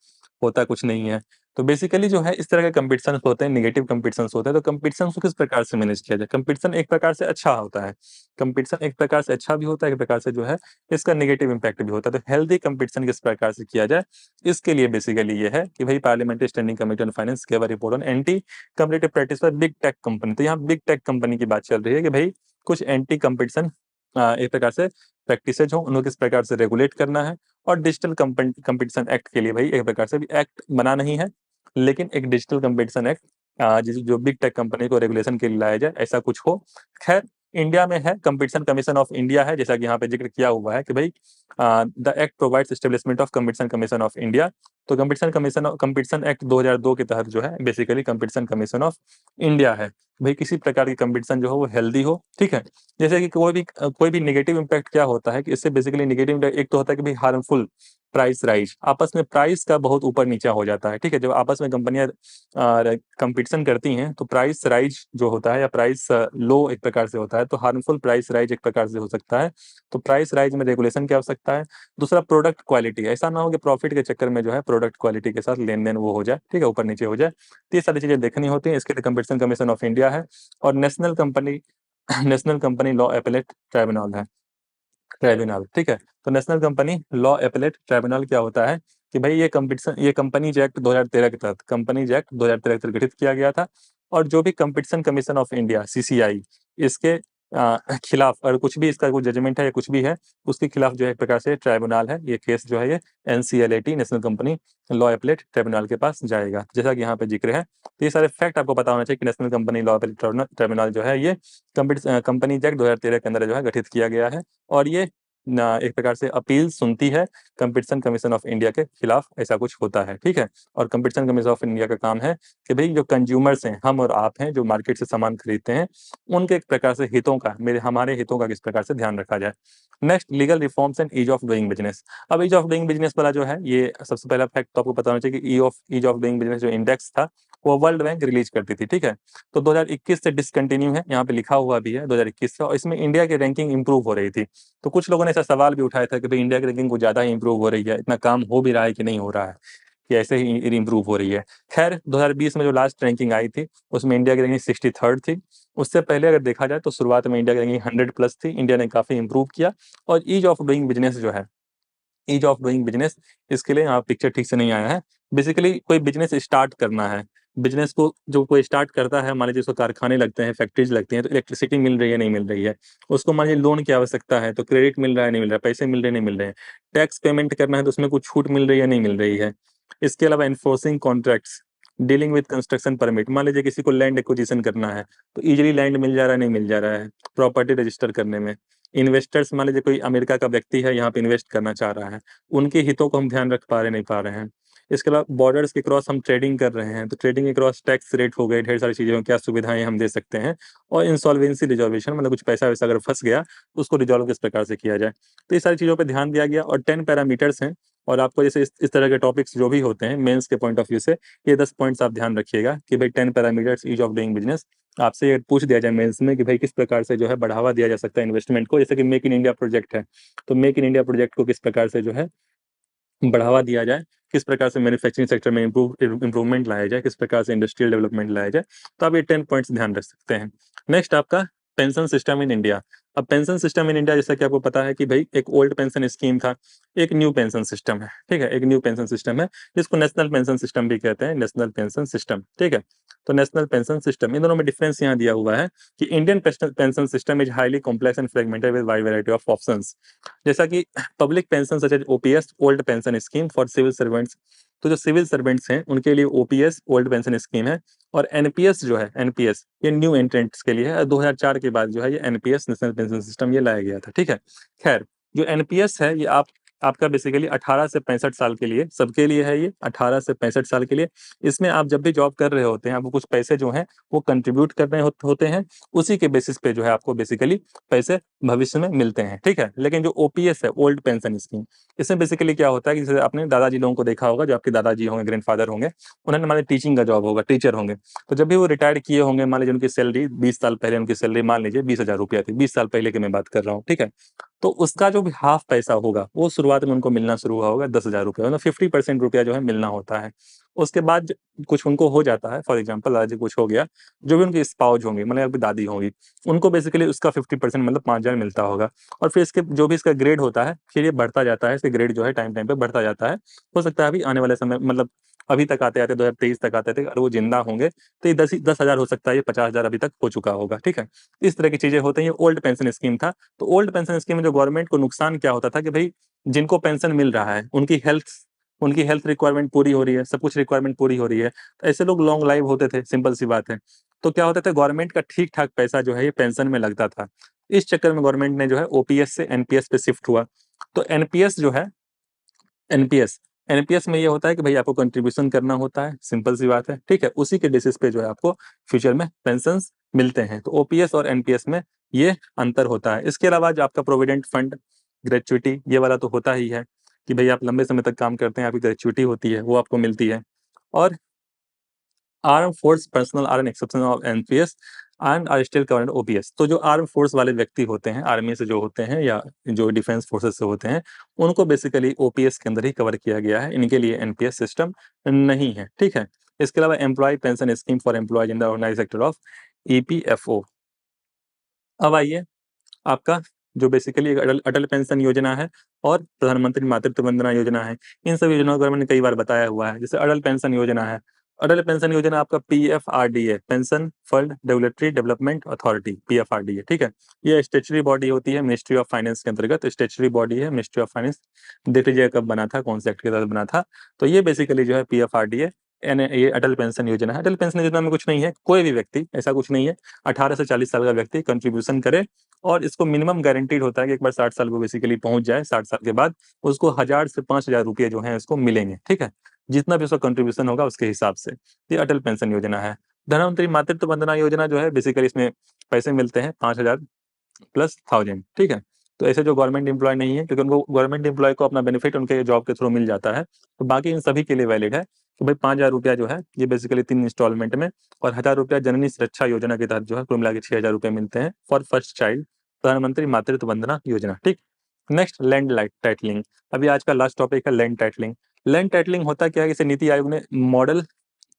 होता कुछ नहीं है। तो बेसिकली जो है इस तरह के कंपटीशन होते हैं, नेगेटिव कंपटीशन होते हैं। तो कंपटीशन को किस प्रकार से मैनेज किया जाए। कंपटीशन एक प्रकार से अच्छा होता है, कंपटीशन एक प्रकार से अच्छा भी होता है, एक प्रकार से जो है इसका नेगेटिव इम्पैक्ट भी होता है। तो हेल्दी कंपटीशन किस प्रकार से किया जाए, इसके लिए बेसिकली ये है कि भाई parliamentary standing committee on finance gave a report on anti competitive practice for big tech company. तो यहाँ बिग टेक कंपनी की बात चल रही है कि भाई कुछ एंटी कंपटीशन एक प्रकार से प्रैक्टिसेज हो, उनको किस प्रकार से रेगुलेट करना है। और डिजिटल कंपटीशन एक्ट के लिए भाई एक प्रकार से भी एक्ट बना नहीं है, लेकिन एक डिजिटल कंपटीशन एक्ट जो बिग टेक कंपनी को रेगुलेशन के लिए लाया जाए, ऐसा कुछ हो। खैर इंडिया में है, कंपटीशन कमीशन ऑफ इंडिया है, जैसा कि यहाँ पे जिक्र किया हुआ है कि भाई the act provides establishment of competition commission of India. तो कंपटीशन एक्ट 2002 के तहत जो है basically competition commission of India है। भाई किसी प्रकार की कंपटीशन जो हो वो हेल्दी हो। ठीक है, जैसे कि कोई भी नेगेटिव इम्पैक्ट क्या होता है कि इससे बेसिकली नेगेटिव एक तो होता है कि भाई हार्मफुल प्राइस राइज, आपस में प्राइस का बहुत ऊपर नीचा हो जाता है। ठीक है, जब आपस में कंपनियां कंपटीशन करती हैं तो प्राइस राइज जो होता है या प्राइस लो एक प्रकार से होता है, तो हार्मफुल प्राइस राइज एक प्रकार से हो सकता है। तो प्राइस राइज में रेगुलेशन की आवश्यकता है। दूसरा प्रोडक्ट क्वालिटी, ऐसा ना हो कि प्रॉफिट के चक्कर में जो है प्रोडक्ट क्वालिटी के साथ लेन देन वो हो जाए, ठीक है, ऊपर नीचे हो जाए। तो ये सारी चीजें देखनी होती हैं, इसके लिए कंपटीशन कमीशन ऑफ इंडिया है। और national company law appellate tribunal. ठीक है, तो national company law appellate tribunal क्या होता है कि भाई ये कंपनीज एक्ट 2013 के तहत गठित किया गया था। और जो भी competition commission of India CCI इसके खिलाफ और कुछ भी इसका कोई जजमेंट है या कुछ भी है, उसके खिलाफ जो है एक प्रकार से ट्राइब्यूनल है, ये केस जो है ये NCLAT national company law appellate tribunal के पास जाएगा, जैसा कि यहाँ पे जिक्र है। तो ये सारे फैक्ट आपको पता होना चाहिए कि national company law appellate tribunal जो है ये कंपनीज एक्ट 2013 के अंदर जो है गठित किया गया है। और ये एक प्रकार से अपील सुनती है कंपटीशन कमीशन ऑफ इंडिया के खिलाफ, ऐसा कुछ होता है। ठीक है, और कंपटीशन कमीशन ऑफ इंडिया का काम है कि भाई जो कंज्यूमर्स हैं, हम और आप हैं, जो मार्केट से सामान खरीदते हैं, उनके एक प्रकार से हितों का, हमारे हितों का किस प्रकार से ध्यान रखा जाए। Next legal reforms and ease of doing business. अब ईज ऑफ डूइंग बिजनेस वाला जो है, ये सबसे पहला फैक्ट तो आपको पता होना चाहिए कि ईज ऑफ डूइंग बिजनेस जो इंडेक्स था वो वर्ल्ड बैंक रिलीज करती थी, ठीक है। तो 2021 से डिसकंटिन्यू है, यहाँ पे लिखा हुआ भी है 2021 से, और इसमें इंडिया की रैंकिंग इंप्रूव हो रही थी। तो कुछ लोगों ने ऐसा सवाल भी उठाया था कि भाई इंडिया की रैंकिंग कुछ ज़्यादा ही इंप्रूव हो रही है, इतना काम हो भी रहा है कि नहीं हो रहा है, कि ऐसे ही इंप्रूव हो रही है। खैर 2020 में जो लास्ट रैंकिंग आई थी उसमें इंडिया की रैंकिंग 63rd थी। उससे पहले अगर देखा जाए तो शुरुआत में इंडिया की रैंकिंग 100+ थी, इंडिया ने काफ़ी इंप्रूव किया। और ईज ऑफ डूइंग बिजनेस जो है, ईज ऑफ डूइंग बिजनेस, इसके लिए यहाँ पिक्चर ठीक से नहीं आया है। बेसिकली कोई बिजनेस स्टार्ट करना है, बिजनेस को जो कोई स्टार्ट करता है, मान लीजिए उसको कारखाने लगते हैं, फैक्ट्रीज लगती हैं, तो इलेक्ट्रिसिटी मिल रही है नहीं मिल रही है, उसको मान लीजिए लोन की आवश्यकता है तो क्रेडिट मिल रहा है नहीं मिल रहा है, पैसे मिल रहे नहीं मिल रहे हैं, टैक्स पेमेंट करना है तो उसमें कुछ छूट मिल रही है नहीं मिल रही है। इसके अलावा enforcing contracts, dealing with construction permit, मान लीजिए किसी को लैंड एक्विजिशन करना है तो इजीली लैंड मिल जा रहा है नहीं मिल जा रहा है, प्रॉपर्टी रजिस्टर करने में। इन्वेस्टर्स, मान लीजिए कोई अमेरिका का व्यक्ति है यहाँ पे इन्वेस्ट करना चाह रहा है, उनके हितों को हम ध्यान रख पा रहे नहीं पा रहे हैं। इसके अलावा बॉर्डर्स के क्रॉस हम ट्रेडिंग कर रहे हैं तो ट्रेडिंग के क्रॉस टैक्स रेट हो गए, ढेर सारी चीज़ें, क्या सुविधाएं हम दे सकते हैं। और इंसॉल्वेंसी रिजॉल्वेशन, मतलब कुछ पैसा वैसा अगर फंस गया तो उसको रिजॉल्व किस प्रकार से किया जाए। तो ये सारी चीज़ों पर ध्यान दिया गया। और 10 पैरामीटर्स हैं, और आपको जैसे इस तरह के टॉपिक्स जो भी होते हैं मेंस के पॉइंट ऑफ व्यू से, ये 10 पॉइंट्स आप ध्यान रखिएगा कि भाई 10 parameters ease of doing business. आपसे ये पूछ दिया जाए मेंस में कि भाई किस प्रकार से जो है बढ़ावा दिया जा सकता है इन्वेस्टमेंट को, जैसे कि मेक इन इंडिया प्रोजेक्ट है, तो मेक इन इंडिया प्रोजेक्ट को किस प्रकार से जो है बढ़ावा दिया जाए, किस प्रकार से मैन्युफैक्चरिंग सेक्टर में इंप्रूवमेंट लाया जाए, किस प्रकार से इंडस्ट्रियल डेवलपमेंट लाया जाए। तो आप ये 10 पॉइंट्स ध्यान रख सकते हैं। नेक्स्ट आपका पेंशन सिस्टम इन इंडिया। अब पेंशन सिस्टम इन इंडिया, जैसा कि आपको पता है कि भाई एक ओल्ड पेंशन स्कीम था, एक न्यू पेंशन सिस्टम है, ठीक है, एक न्यू पेंशन सिस्टम है जिसको नेशनल पेंशन सिस्टम भी कहते हैं, नेशनल पेंशन सिस्टम, ठीक है। तो नेशनल पेंशन सिस्टम, इन दोनों में डिफरेंस यहाँ दिया हुआ है कि Indian pension system is highly complex and fragmented with wide variety of options. जैसा कि public pension such as OPS, old pension scheme for civil servants, तो जो सिविल सर्वेंट्स हैं उनके लिए ओपीएस, ओल्ड पेंशन स्कीम है। और एनपीएस जो है, एनपीएस ये न्यू एंट्रेंट्स के लिए है, 2004 के बाद जो है ये एनपीएस, नेशनल पेंशन सिस्टम, ये लाया गया था, ठीक है। खैर जो एनपीएस है ये आपका बेसिकली 18 से 65 साल के लिए, सबके लिए है ये, 18 से 65 साल के लिए। इसमें आप जब भी जॉब कर रहे होते हैं आपको कुछ पैसे जो हैं वो कंट्रीब्यूट करने होते हैं, उसी के बेसिस पे जो है आपको बेसिकली पैसे भविष्य में मिलते हैं, ठीक है। लेकिन जो ओपीएस है, ओल्ड पेंशन स्कीम, इसमें बेसिकली क्या होता है कि जैसे आपने दादाजी लोगों को देखा होगा, जो आपके दादाजी होंगे, ग्रैंडफादर होंगे, उन्होंने मान लीजिए टीचिंग का जॉब होगा, टीचर होंगे, तो जब भी वो रिटायर किए होंगे, मान लीजिए उनकी सैलरी 20 साल पहले उनकी सैलरी मान लीजिए 20,000 रुपया थी, 20 साल पहले की मैं बात कर रहा हूँ, ठीक है। तो उसका जो भी हाफ पैसा होगा वो शुरुआत में उनको मिलना शुरू हुआ होगा 10,000 रुपया, मतलब 50% रुपया जो है मिलना होता है। उसके बाद कुछ उनको हो जाता है, फॉर एग्जाम्पल दादाजी कुछ हो गया, जो भी उनकी स्पाउज होंगी, मतलब आपकी दादी होंगी, उनको बेसिकली उसका 50% मतलब 5,000 मिलता होगा। और फिर इसके जो भी इसका ग्रेड होता है फिर ये बढ़ता जाता है, इसका ग्रेड जो है टाइम टाइम पे बढ़ता जाता है। हो सकता है अभी आने वाले समय, मतलब अभी तक आते आते 2023 तक आते थे, अगर वो जिंदा होंगे तो ये 10,000 हो सकता है, ये 50,000 अभी तक हो चुका होगा, ठीक है। इस तरह की चीजें होती हैं। ये ओल्ड पेंशन स्कीम था। तो ओल्ड पेंशन स्कीम में जो गवर्नमेंट को नुकसान क्या होता था कि भाई जिनको पेंशन मिल रहा है उनकी हेल्थ रिक्वायरमेंट पूरी हो रही है, सब कुछ रिक्वायरमेंट पूरी हो रही है, तो ऐसे लोग लॉन्ग लाइव होते थे, सिंपल सी बात है। तो क्या होता था, गवर्नमेंट का ठीक ठाक पैसा जो है ये पेंशन में लगता था। इस चक्कर में गवर्नमेंट ने जो है ओपीएस से एनपीएस पे शिफ्ट हुआ। तो एनपीएस जो है, एनपीएस एनपीएस में ये होता है कि भाई आपको कंट्रीब्यूशन करना होता है, सिंपल सी बात है, ठीक है। उसी के बेसिस पे जो है आपको फ्यूचर में पेंशन मिलते हैं। तो ओपीएस और एनपीएस में ये अंतर होता है। इसके अलावा जो आपका प्रोविडेंट फंड, ग्रेचुइटी, ये वाला तो होता ही है कि भाई आप लंबे समय तक काम करते हैं, आपकी ग्रेचुइटी होती है, वो आपको मिलती है। और arm force personnel are an exception of NPS and are still covered OPS. तो जो आर्म फोर्स वाले व्यक्ति होते हैं, आर्मी से जो होते हैं या जो डिफेंस फोर्सेस से होते हैं, उनको बेसिकली ओपीएस के अंदर ही कवर किया गया है, इनके लिए एनपीएस सिस्टम नहीं है, ठीक है। इसके अलावा employ pension scheme for employees in the organise sector of EPFO. अब आइए आपका जो बेसिकली अटल अटल पेंशन योजना है और प्रधानमंत्री मातृत्व वंदना योजना है, इन सभी योजनाओं के बारे में कई बार बताया हुआ है। जैसे अटल पेंशन योजना है, अटल पेंशन योजना आपका PFRDA, pension fund regulatory development authority, PFRDA, ठीक है। ये स्टेचुरी बॉडी होती है मिनिस्ट्री ऑफ फाइनेंस के अंतर्गत, स्टेचुरी बॉडी है मिनिस्ट्री ऑफ फाइनेंस। देख लीजिए कब बना था, कौन से एक्ट के तहत बना था। तो ये बेसिकली जो है पीएफआरडीए, ये अटल पेंशन योजना है। अटल पेंशन योजना में कुछ नहीं है, कोई भी व्यक्ति, ऐसा कुछ नहीं है, 18 से 40 साल का व्यक्ति कंट्रीब्यूशन करे, और इसको मिनिमम गारंटीड होता है कि एक बार 60 साल को बेसिकली पहुंच जाए, 60 साल के बाद उसको 1,000 से 5,000 रुपये जो है उसको मिलेंगे, ठीक है, जितना भी उसका कंट्रीब्यूशन होगा उसके हिसाब से। ये अटल पेंशन योजना है। प्रधानमंत्री मातृत्व वंदना योजना जो है बेसिकली इसमें पैसे मिलते हैं 5,000 +1,000, ठीक है। तो ऐसे जो गवर्नमेंट एम्प्लॉय नहीं है, क्योंकि उनको गवर्नमेंट एम्प्लॉय को अपना बेनिफिट उनके जॉब के थ्रू मिल जाता है, तो बाकी इन सभी के लिए वैलिड है। तो भाई 5,000 रुपया जो है ये बेसिकली 3 इंस्टॉलमेंट में, और 1,000 रुपया जननी सुरक्षा योजना के तहत जो है कुल मिला के 6,000 रुपये मिलते हैं फॉर फर्स्ट चाइल्ड, प्रधानमंत्री मातृत्व वंदना योजना। ठीक, नेक्स्ट लैंड टाइटलिंग। अभी आज का लास्ट टॉपिक है लैंड टाइटलिंग। लैंड टाइटलिंग होता क्या है, इसे नीति आयोग ने model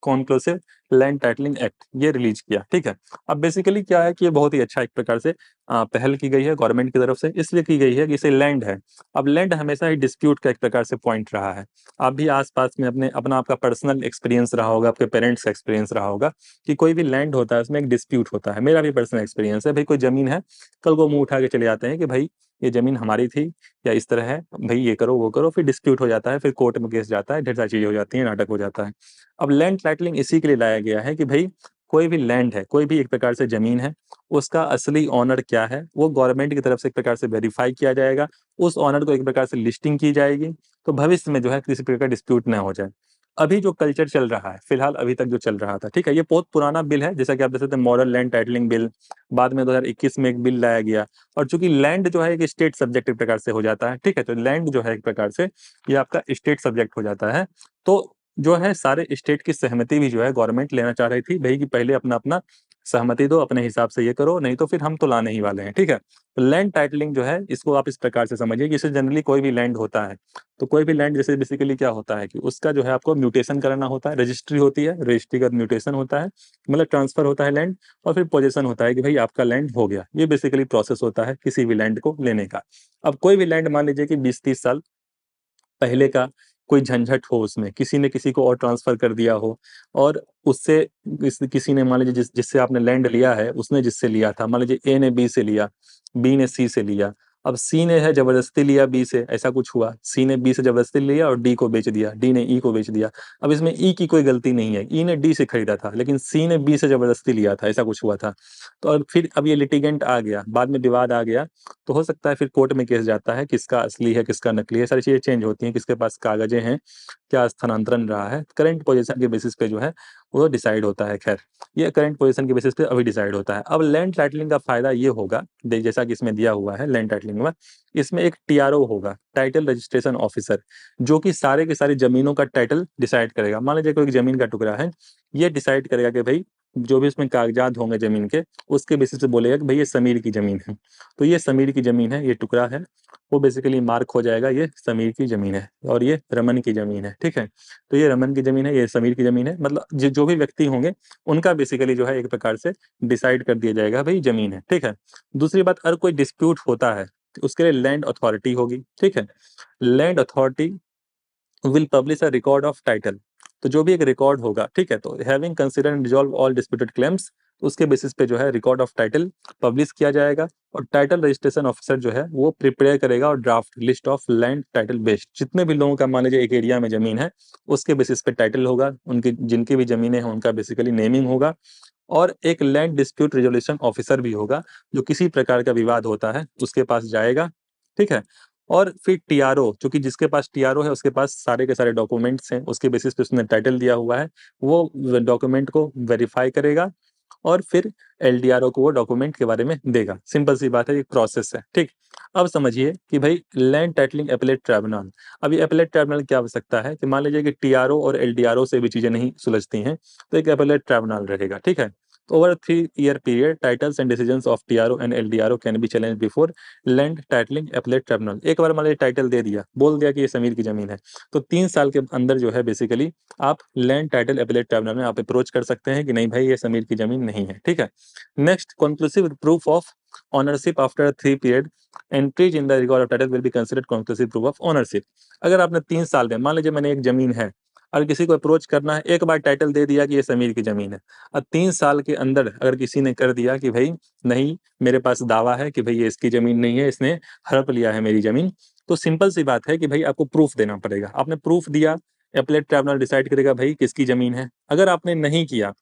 conclusive land titling act ये रिलीज किया। ठीक है, अब बेसिकली क्या है कि ये बहुत ही अच्छा एक प्रकार से पहल की गई है गवर्नमेंट की तरफ से, इसलिए की गई है कि इसे लैंड है। अब लैंड हमेशा ही डिस्प्यूट का एक प्रकार से पॉइंट रहा है। आप भी आसपास में अपना आपका पर्सनल एक्सपीरियंस रहा होगा, आपके पेरेंट्स का एक्सपीरियंस रहा होगा कि कोई भी लैंड होता है उसमें एक डिस्प्यूट होता है। मेरा भी पर्सनल एक्सपीरियंस है, भाई कोई जमीन है, कल को मुंह उठा के चले जाते हैं कि भाई ये जमीन हमारी थी या इस तरह है, भाई ये करो वो करो, फिर डिस्प्यूट हो जाता है, फिर कोर्ट में केस जाता है, ढेर सारी चीजें हो जाती है, नाटक हो जाता है। अब लैंड टाइटलिंग इसी के लिए लाया गया है कि भाई कोई भी लैंड है, कोई भी एक प्रकार से जमीन है, उसका असली ऑनर क्या है वो गवर्नमेंट की तरफ से एक प्रकार से वेरीफाई किया जाएगा, उस ऑनर को एक प्रकार से लिस्टिंग की जाएगी, तो भविष्य में जो है किसी प्रकार का डिस्प्यूट ना हो जाए। अभी जो कल्चर चल रहा है फिलहाल, अभी तक जो चल रहा था, ठीक है, ये बहुत पुराना बिल है, जैसा कि आप देख सकते हैं मॉडल लैंड टाइटलिंग बिल, बाद में 2021 में एक बिल लाया गया। और चूंकि लैंड जो है एक स्टेट सब्जेक्ट एक प्रकार से हो जाता है, ठीक है, तो लैंड जो है एक प्रकार से ये आपका स्टेट सब्जेक्ट हो जाता है। तो जो है सारे स्टेट की सहमति भी जो है गवर्नमेंट लेना चाह रही थी, भाई कि पहले अपना अपना सहमति दो, अपने हिसाब से ये करो, नहीं तो फिर हम तो लाने ही वाले हैं। ठीक है, तो लैंड टाइटलिंग जो है इसको आप इस प्रकार से समझिए कि इसे जनरली कोई भी लैंड होता है, तो कोई भी लैंड जैसे बेसिकली क्या होता है कि उसका जो है आपको म्यूटेशन कराना होता है, रजिस्ट्री होती है, रजिस्ट्रीगत म्यूटेशन होता है, मतलब ट्रांसफर होता है लैंड, और फिर पोजेशन होता है कि भाई आपका लैंड हो गया। ये बेसिकली प्रोसेस होता है किसी भी लैंड को लेने का। अब कोई भी लैंड मान लीजिए कि 20-30 साल पहले का कोई झंझट हो, उसमें किसी ने किसी को और ट्रांसफर कर दिया हो, और उससे किसी ने मान लीजिए जिससे आपने लैंड लिया है उसने जिससे लिया था, मान लीजिए ए ने बी से लिया, बी ने सी से लिया, अब सी ने है जबरदस्ती लिया बी से, ऐसा कुछ हुआ, सी ने बी से जबरदस्ती लिया और डी को बेच दिया, डी ने ई को बेच दिया। अब इसमें ई की कोई गलती नहीं है, ई ने डी से खरीदा था लेकिन सी ने बी से जबरदस्ती लिया था, ऐसा कुछ हुआ था। तो और फिर अब ये लिटिगेंट आ गया, बाद में विवाद आ गया, तो हो सकता है फिर कोर्ट में केस जाता है, किसका असली है किसका नकली है, सारी चीजें चेंज होती हैं, किसके पास कागजें हैं, क्या स्थानांतरण रहा है, करंट पोजीशन के बेसिस पे जो है वो डिसाइड होता है। खैर, ये करंट पोजीशन के बेसिस पे अभी डिसाइड होता है। अब लैंड टाइटलिंग का फायदा ये होगा, जैसा कि इसमें दिया हुआ है लैंड टाइटलिंग में, इसमें एक टीआरओ होगा, टाइटल रजिस्ट्रेशन ऑफिसर, जो कि सारे के सारी जमीनों का टाइटल डिसाइड करेगा। मान लीजिए कोई जमीन का टुकड़ा है, ये डिसाइड करेगा कि भाई जो भी इसमें कागजात होंगे जमीन के, उसके बेसिस पे बोलेगा कि भाई ये समीर की जमीन है, तो ये समीर की जमीन है, ये टुकड़ा है, वो बेसिकली मार्क हो जाएगा ये समीर की जमीन है, और ये रमन की जमीन है। ठीक है, तो ये रमन की जमीन है, ये समीर की जमीन है, मतलब जो भी व्यक्ति होंगे उनका बेसिकली जो है एक प्रकार से डिसाइड कर दिया जाएगा भाई जमीन है। ठीक है, दूसरी बात, अगर कोई डिस्प्यूट होता है तो उसके लिए लैंड अथॉरिटी होगी। ठीक है, land authority will publish a record of title, तो जो भी एक रिकॉर्ड होगा, ठीक है, तो having consider and resolve all disputed claims, उसके बेसिस पे जो है रिकॉर्ड ऑफ टाइटल पब्लिश किया जाएगा, और टाइटल रजिस्ट्रेशन ऑफिसर जो है वो प्रिपेयर करेगा और draft list of land title based, जितने भी लोगों का मान लीजिए एक एरिया में जमीन है उसके बेसिस पे टाइटल होगा, उनकी जिनकी भी जमीनें हैं उनका बेसिकली नेमिंग होगा, और एक लैंड डिस्प्यूट रिजोल्यूशन ऑफिसर भी होगा, जो किसी प्रकार का विवाद होता है उसके पास जाएगा। ठीक है, और फिर टीआरओ, क्योंकि जिसके पास टीआरओ है उसके पास सारे के सारे डॉक्यूमेंट्स हैं, उसके बेसिस पे उसने टाइटल दिया हुआ है, वो डॉक्यूमेंट को वेरीफाई करेगा, और फिर एलडीआरओ को वो डॉक्यूमेंट के बारे में देगा। सिंपल सी बात है, एक प्रोसेस है। ठीक, अब समझिए कि भाई लैंड टाइटलिंग एपेलेट ट्राइब्यूनल, अब ये एपेलेट ट्राइब्यूनल क्या हो सकता है कि मान लीजिए कि टीआरओ और एलडीआरओ से भी चीजें नहीं सुलझती हैं, तो एक एपेलेट ट्राइब्यूनल रहेगा। ठीक है, तो over 3 year period titles and decisions of TRO and LDRO can be challenge before land titling appellate tribunal. एक बार मान लीजिए टाइटल दे दिया, बोल दिया कि ये समीर की जमीन है, तो 3 साल के अंदर जो है बेसिकली आप लैंड टाइटल एपेलेट ट्राइब्यूनल में आप अप्रोच कर सकते हैं कि नहीं भाई ये समीर की जमीन नहीं है। ठीक है, next, conclusive proof of ownership after 3 period entries in the record of title will be considered conclusive proof of ownership. अगर आपने 3 साल में, मान लीजिए मैंने एक जमीन है और किसी को अप्रोच करना है, एक बार टाइटल दे दिया कि ये समीर की जमीन है, और 3 साल के अंदर अगर किसी ने कर दिया कि भाई नहीं मेरे पास दावा है कि भाई ये इसकी जमीन नहीं है, इसने हड़प लिया है मेरी जमीन, तो सिंपल सी बात है कि भाई आपको प्रूफ देना पड़ेगा। आपने प्रूफ दिया, एपेलेट ट्राइब्यूनल डिसाइड करेगा भाई किसकी जमीन है। अगर आपने नहीं किया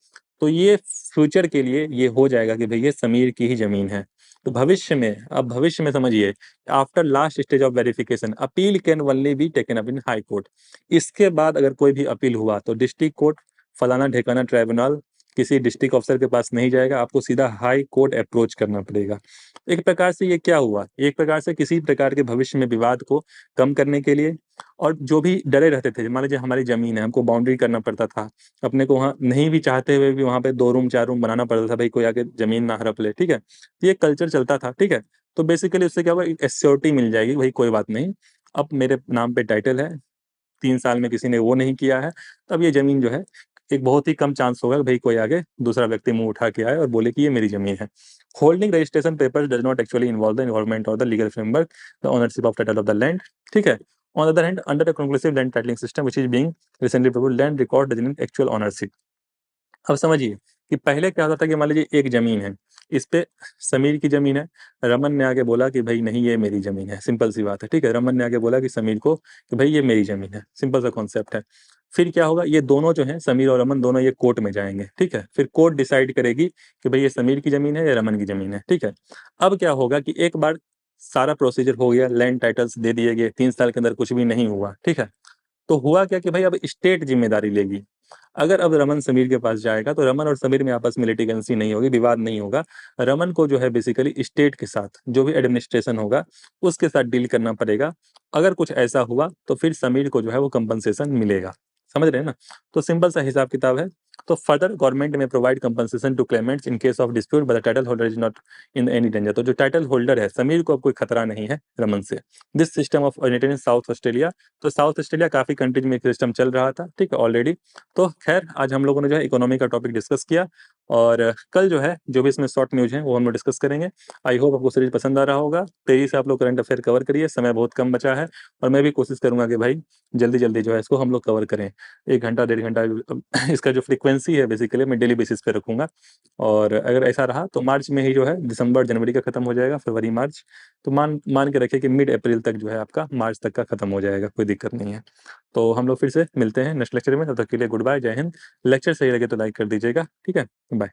तो ये फ्यूचर के लिए ये हो जाएगा कि भाई ये समीर की ही जमीन है। तो भविष्य में, अब भविष्य में समझिए, after last stage of verification appeal can only be taken up in high court. इसके बाद अगर कोई भी अपील हुआ तो डिस्ट्रिक्ट कोर्ट, फलाना ढेकाना ट्राइब्यूनल किसी डिस्ट्रिक्ट ऑफिसर के पास नहीं जाएगा, आपको सीधा हाई कोर्ट अप्रोच करना पड़ेगा। एक प्रकार से ये क्या हुआ, एक प्रकार से किसी प्रकार के भविष्य में विवाद को कम करने के लिए, और जो भी डरे रहते थे, मान लीजिए हमारी ज़मीन है, हमको बाउंड्री करना पड़ता था, अपने को वहाँ नहीं भी चाहते हुए भी वहाँ पे 2 रूम 4 रूम बनाना पड़ता था, भाई कोई आके ज़मीन ना हड़प ले, ठीक है? तो ये कल्चर चलता था, ठीक है? तो बेसिकली उससे क्या होगा, एक एश्योरिटी मिल जाएगी, भाई कोई बात नहीं, अब मेरे नाम पे टाइटल है, 3 साल में किसी ने वो नहीं किया है, तब ये ज़मीन जो है, एक बहुत ही कम चांस होगा कि भई कोई आगे दूसरा व्यक्ति मुँह उठा के आए और बोले कि ये मेरी ज़मीन है। Holding registration papers does not actually involve the involvement और the legal framework, the ownership of title of the land, ठीक है? On the other hand, under the conclusive land titling system which is being recently proposed, land record doesn't actual ownership. अब समझिए कि पहले क्या होता था कि मान लीजिए एक ज़मीन है, इस पे समीर की ज़मीन है, रमन ने आके बोला कि भई नहीं ये मेरी ज़मीन है, सिंपल सी बात है, ठीक है? रमन ने आके बोला कि समीर को कि भई ये मेरी ज़मीन है, सिंपल सा कॉन्सेप्ट है। फिर क्या होगा, ये दोनों जो हैं, समीर और रमन दोनों ये कोर्ट में जाएँगे, ठीक है? फिर कोर्ट डिसाइड करेगी कि भई ये समीर की ज़मीन है या रमन की ज़मीन है, ठीक है? अब क्या होगा कि एक बार सारा प्रोसीजर हो गया, लैंड टाइटल्स दे दिए गए, 3 साल के अंदर कुछ भी नहीं हुआ, ठीक है? तो हुआ क्या कि भाई अब स्टेट ज़िम्मेदारी लेगी। अगर अब रमन समीर के पास जाएगा तो रमन और समीर में आपस में लिटिगेंसी नहीं होगी, विवाद नहीं होगा। रमन को जो है बेसिकली स्टेट के साथ जो भी एडमिनिस्ट्रेशन होगा, उसके साथ डील करना पड़ेगा। अगर कुछ ऐसा हुआ तो फिर समीर को जो है वो कंपनसेशन मिलेगा। समझ रहे हैं ना? तो सिंपल सा हिसाब-किताब है। तो further government may provide compensation to claimants in case of dispute but the title holder is not in any danger. तो जो टाइटल होल्डर है, समीर को अब कोई खतरा नहीं है रमन से। This system of originated in south Australia. तो साउथ ऑस्ट्रेलिया काफ़ी कंट्रीज में एक सिस्टम चल रहा था, ठीक है, ऑलरेडी। तो खैर आज हम लोगों ने जो है इकोनॉमी का टॉपिक डिस्कस किया, और कल जो है जो भी इसमें शॉर्ट न्यूज़ हैं वो हम लोग डिस्कस करेंगे। आई होप आपको सीरीज़ पसंद आ रहा होगा। तेज़ी से आप लोग करंट अफेयर कवर करिए, समय बहुत कम बचा है, और मैं भी कोशिश करूँगा कि भाई जल्दी-जल्दी जो है इसको हम लोग कवर करें। 1 घंटा, डेढ़ घंटा इसका जो फ्रीक्वेंसी है बेसिकली मैं डेली बेसिस पे रखूँगा, और अगर ऐसा रहा तो मार्च में ही जो है दिसंबर, जनवरी का खत्म हो जाएगा, फरवरी, मार्च। तो मान मान के रखिए कि मिड अप्रैल तक जो है आपका मार्च तक का खत्म हो जाएगा, कोई दिक्कत नहीं है। तो हम लोग फिर से मिलते हैं नेक्स्ट लेक्चर में, तब तक के लिए गुड बाय, जय हिंद। लेक्चर सही लगे तो लाइक कर दीजिएगा, ठीक है? बाय।